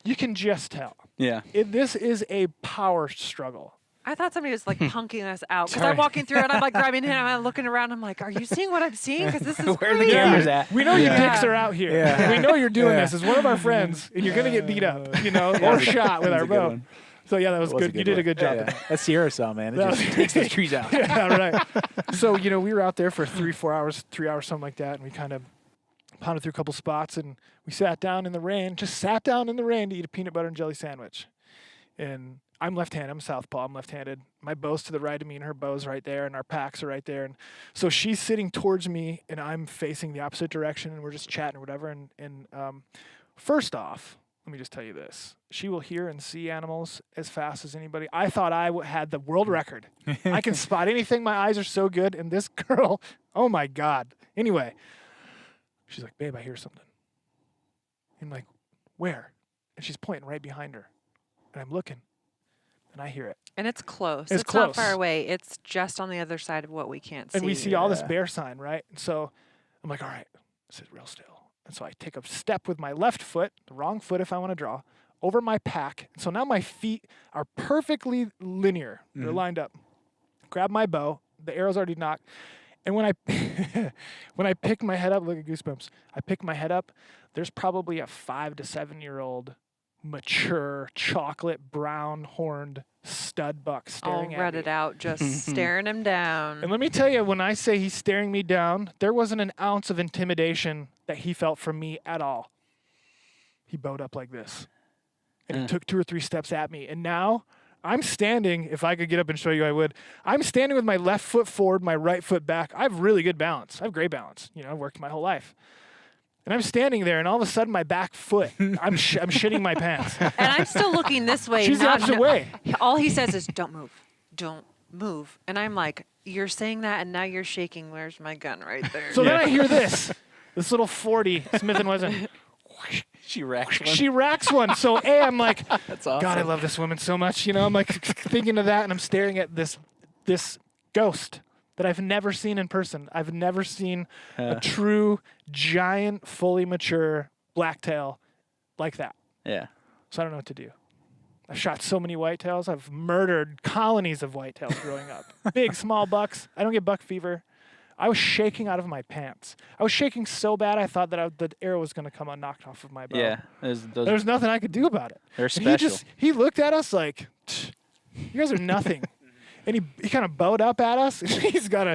you can just tell. Yeah. This is a power struggle. I thought somebody was like punking us out because I'm walking through and I'm like grabbing him and I'm looking around. I'm like, are you seeing what I'm seeing? Because this is Where are the crazy. cameras at? We know your Yeah. dicks are out here. Yeah. We know you're doing Yeah. this as one of our friends, and you're going to get beat up, you know, or shot with our bow. So, yeah, that was good. You did a good job. Yeah. That Sierra saw, man. It That just was- takes those trees out. Yeah, right. So, you know, we were out there for 3 hours, something like that, and we kind of pounded through a couple spots, and we sat down in the rain, just sat down in the rain to eat a peanut butter and jelly sandwich. And I'm left-handed. I'm southpaw. I'm left-handed. My bow's to the right of me, and her bow's right there, and our packs are right there. And so she's sitting towards me, and I'm facing the opposite direction, and we're just chatting or whatever. And first off, let me just tell you this. She will hear and see animals as fast as anybody. I thought I had the world record. I can spot anything. My eyes are so good. And this girl, oh, my God. Anyway, she's like, babe, I hear something. I'm like, where? And she's pointing right behind her. And I'm looking. And I hear it. And it's close. It's not close. far away. It's just on the other side of what we can't see. And we see all this bear sign, right? And so I'm like, all right, sit real still. And so I take a step with my left foot, the wrong foot if I want to draw, over my pack. And so now my feet are perfectly linear. They're lined up. Grab my bow. The arrow's already knocked. And when I pick my head up, look at goosebumps. I pick my head up. There's probably a 5 to 7-year-old mature chocolate brown horned stud buck all staring at rutted me. out, just staring him down. And let me tell you, when I say he's staring me down, there wasn't an ounce of intimidation that he felt from me at all. He bowed up like this. And he took 2 or 3 steps at me. And now I'm standing, if I could get up and show you, I would. I'm standing with my left foot forward, my right foot back. I have really good balance. I have great balance. You know, I've worked my whole life. And I'm standing there, and all of a sudden, my back foot, I'm shitting my pants. And I'm still looking this way. She's the not opposite way. All he says is, don't move. Don't move. And I'm like, you're saying that, and now you're shaking. Where's my gun right there? So then I hear this little 40 Smith & Wesson. She racks one. She racks one. So I'm like, That's awesome. God, I love this woman so much. You know, I'm like thinking of that, and I'm staring at this ghost that I've never seen in person. I've never seen a true, giant, fully mature blacktail like that. Yeah. So I don't know what to do. I've shot so many whitetails. I've murdered colonies of whitetails growing up. Big, small bucks. I don't get buck fever. I was shaking out of my pants. I was shaking so bad I thought that the arrow was going to come knocked off of my bow. Yeah. There was nothing I could do about it. They're And special. he looked at us like, you guys are nothing. And he kind of bowed up at us. She's got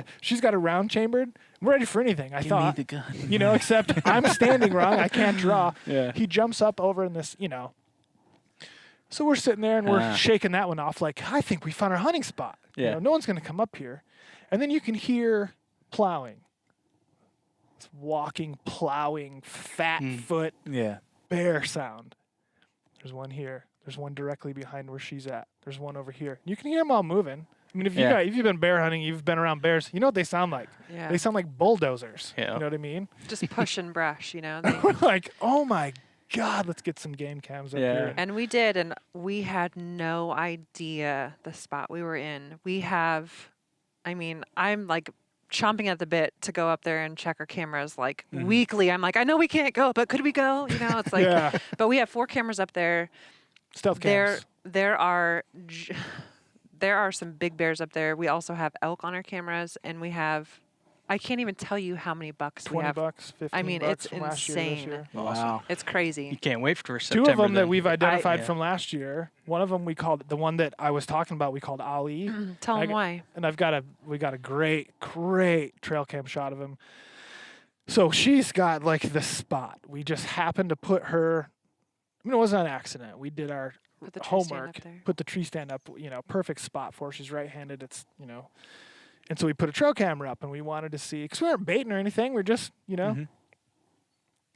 a round chambered. We're ready for anything. I thought, the gun. you know, except I'm standing wrong. I can't draw. Yeah. He jumps up over in this, you know. So we're sitting there and we're shaking that one off like, I think we found our hunting spot. Yeah. You know, no one's going to come up here. And then you can hear plowing. It's walking, plowing, fat foot, Yeah. bear sound. There's one here. There's one directly behind where she's at. There's one over here. You can hear them all moving. I mean, if you've been bear hunting, you've been around bears, you know what they sound like. Yeah. They sound like bulldozers. Yeah. You know what I mean? Just pushing brush, you know. We're like, oh my God, let's get some game cams up Yeah. here. And we did, and we had no idea the spot we were in. I'm like chomping at the bit to go up there and check our cameras like weekly. I'm like, I know we can't go, but could we go? You know, it's like, Yeah. but we have 4 cameras up there. Stealth cams. There are some big bears up there. We also have elk on our cameras, and we have, I can't even tell you how many bucks we 20 have. bucks, 15 I mean, bucks it's from last year to this insane. year. Wow. It's You crazy. can't wait for 2 September. of them that then. we've identified Yeah. from last year. One of them we called, the one that I was talking about, we called Ali. Tell I them got- why. And we got a great trail cam shot of him. So she's got like the spot. We just happened to put her. I mean, it wasn't an accident. We did our Put the tree stand homework. up there. Put the tree stand up. Perfect spot for her. She's right-handed. It's and so we put a trail camera up, and we wanted to see because we weren't baiting or anything. We're just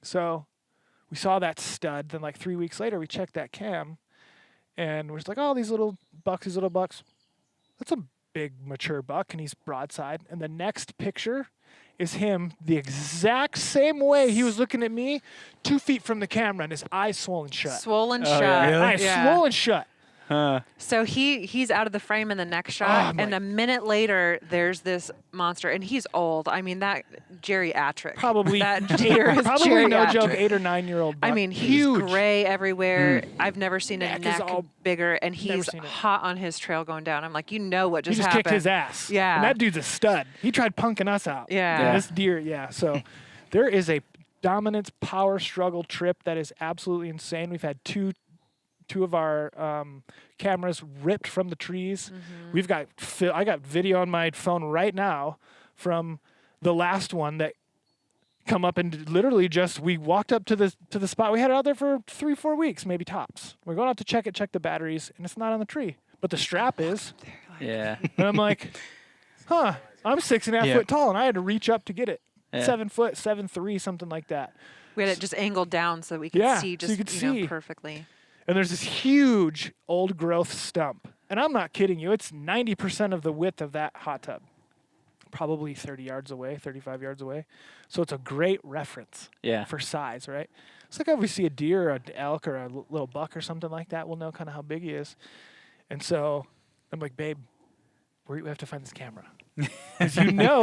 So we saw that stud. Then like 3 weeks later, we checked that cam, and we're just like, oh, these little bucks. That's a big mature buck, and he's broadside. And the next picture is him the exact same way he was looking at me, 2 feet from the camera, and his eyes swollen shut. Swollen shut. really? Eyes swollen shut. So he's out of the frame in the next shot, I'm and like- a minute later, there's this monster, and he's old. I mean, that geriatric. Probably, that deer is probably no geriatric. joke, 8 or 9 year old buck. I mean, he's huge. gray everywhere. I've never seen a Neck is neck all- bigger, and Never he's seen it. hot on his trail going down. I'm like, what He just just happened? kicked his ass. Yeah. And that dude's a stud. He tried punking us out. Yeah. And Yeah. this deer, yeah. So there is a dominance power struggle trip that is absolutely insane. We've had two of our cameras ripped from the trees. We've got I got video on my phone right now from the last one that come up and literally just we walked up to the spot. We had it out there for 3-4 weeks, maybe tops. We're going out to check the batteries, and it's not on the tree, but the strap is. Yeah. And I'm like, huh, I'm 6.5 Yeah. foot tall, and I had to reach up to get it. Yeah. 7 foot, 7'3", something like that. We had it just angled down so we could Yeah, see so just you could see. perfectly. And there's this huge old growth stump. And I'm not kidding you. It's 90% of the width of that hot tub. Probably 30 yards away, 35 yards away. So it's a great reference Yeah. for size, right? It's like if we see a deer or an elk or a little buck or something like that, we'll know kind of how big he is. And so I'm like, babe, we have to find this camera. Because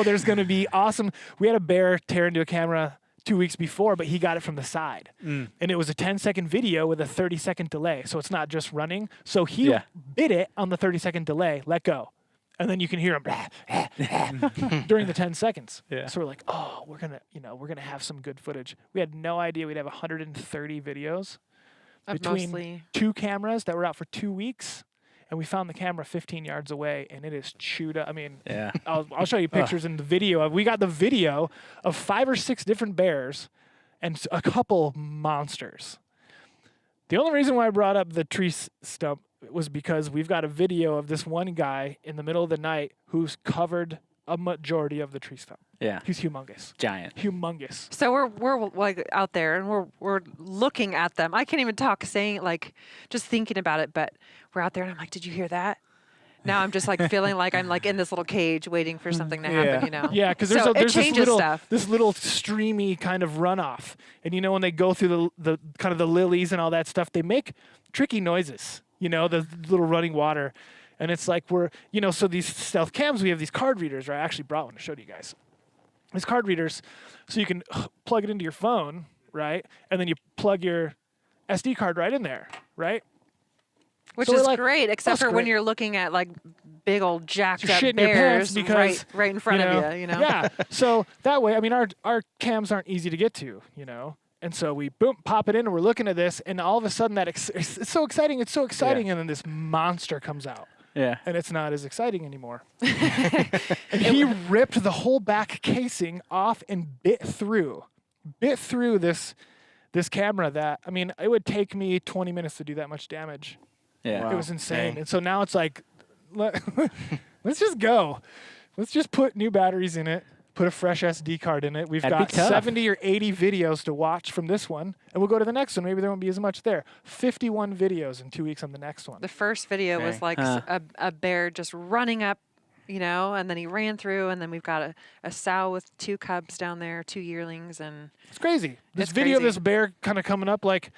there's going to be awesome. We had a bear tear into a camera 2 weeks before, but he got it from the side. And it was a 10-second video with a 30-second delay. So it's not just running. So he bit it on the 30-second delay, let go. And then you can hear him during the 10 seconds. Yeah. So we're like, oh, we're going to have some good footage. We had no idea we'd have 130 videos Of between mostly 2 cameras that were out for 2 weeks. And we found the camera 15 yards away, and it is chewed up. I mean, Yeah. I'll show you pictures in the video. We got the video of 5 or 6 different bears and a couple monsters. The only reason why I brought up the tree stump was because we've got a video of this one guy in the middle of the night who's covered a majority of the tree stump. Yeah. He's humongous. Giant. Humongous. So we're like out there and we're looking at them. I can't even talk saying like just thinking about it, but we're out there and I'm like, did you hear that? Now I'm just like feeling like I'm like in this little cage waiting for something to happen, Yeah, because So there's it changes stuff. this little streamy kind of runoff, and when they go through the kind of the lilies and all that stuff, they make tricky noises. The little running water, and it's like so these stealth cams, we have these card readers. Right? I actually brought one to show you guys. These card readers, so you can plug it into your phone, right, and then you plug your SD card right in there, right. Which So we're is like, great, except that's for when great. you're looking at like big old jacked You're up shitting your pants bears because right in front of you, Yeah. So that way, I mean, our cams aren't easy to get to, And so we pop it in, and we're looking at this, and all of a sudden it's so exciting, and then this monster comes out. Yeah. And it's not as exciting anymore. And he ripped the whole back casing off and bit through this camera that, I mean, it would take me 20 minutes to do that much damage. Yeah. Wow. It was insane. Dang. And so now it's like, let's just go. Let's just put new batteries in it, put a fresh SD card in it. We've That'd be got tough. 70 or 80 videos to watch from this one, and we'll go to the next one. Maybe there won't be as much there. 51 videos in 2 weeks on the next one. The first video was Dang. like a bear just running up, and then he ran through, and then we've got a sow with 2 cubs down there, 2 yearlings, and It's crazy. This It's video of crazy. this bear kind of coming up like,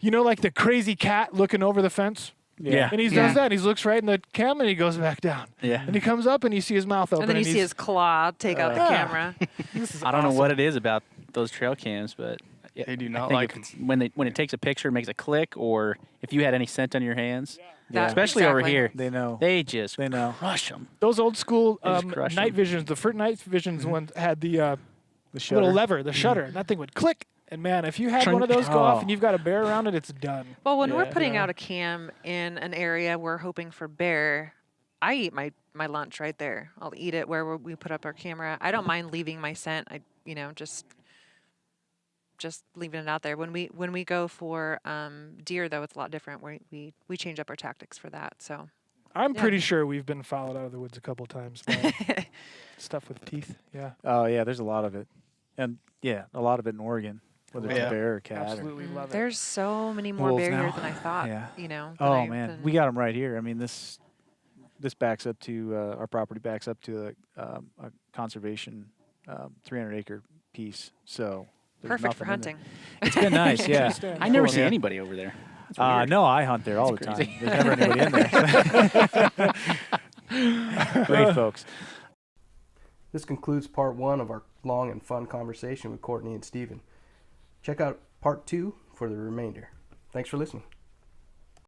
like the crazy cat looking over the fence. Yeah. And he does that. He looks right in the cam, and he goes back down. Yeah. And he comes up, and you see his mouth open. and then you see he's- his claw take out the Yeah. camera. This is I don't know awesome. what it is about those trail cams, but They do I not think like if 'em. it's when it takes a picture, it makes a click, or if you had any scent on your hands, That- especially over exactly. here, They know. they just They know. crush them. Those old school They just crush night them. visions, the first night visions one had the The little shutter. lever, the shutter, and that thing would click. And man, if you had Trunk- one of those go off Oh. and you've got a bear around it, it's done. Well, when we're Yeah. putting Yeah. out a cam in an area we're hoping for bear, I eat my lunch right there. I'll eat it where we put up our camera. I don't mind leaving my scent. I just just leaving it out there. When we go for deer, though, it's a lot different. We change up our tactics for that. So I'm Yeah. pretty sure we've been followed out of the woods a couple times by stuff with teeth. Yeah, Oh yeah, there's a lot of it, and yeah, a lot of it in Oregon, whether it's Yeah. a bear or cat. absolutely love it. there's so many more Wolves bear here now. than I thought. Yeah. You know. Oh man, we got them right here. I mean, this backs up to our property backs up to a conservation 300-acre piece. So there's perfect for nothing in hunting. there. It's been nice, yeah. Interesting. I never Cool. see Yeah. anybody over there. That's weird. No, I hunt there all the That's time. There's never anybody in there. Great folks. This concludes part 1 of our long and fun conversation with Courtney and Steven. Check out part 2 for the remainder. Thanks for listening.